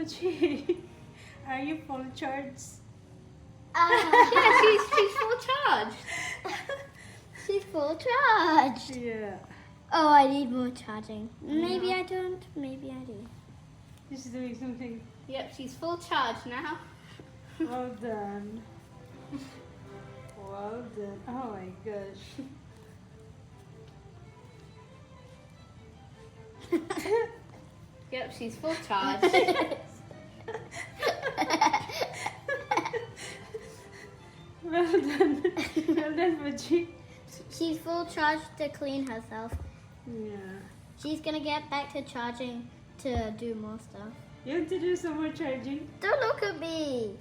Fuji, are you full charge? Yeah, she's full charge. She's full charge. Yeah. Oh, I need more charging. Maybe I don't. Maybe I do. She's doing something. Yep, she's full charge now. Well done. Well done. Oh my gosh. Yep, she's full charge. Well done. Well done, Fuji. She's full charge to clean herself. Yeah. She's gonna get back to charging to do more stuff. You have to do some more charging. Don't look at me.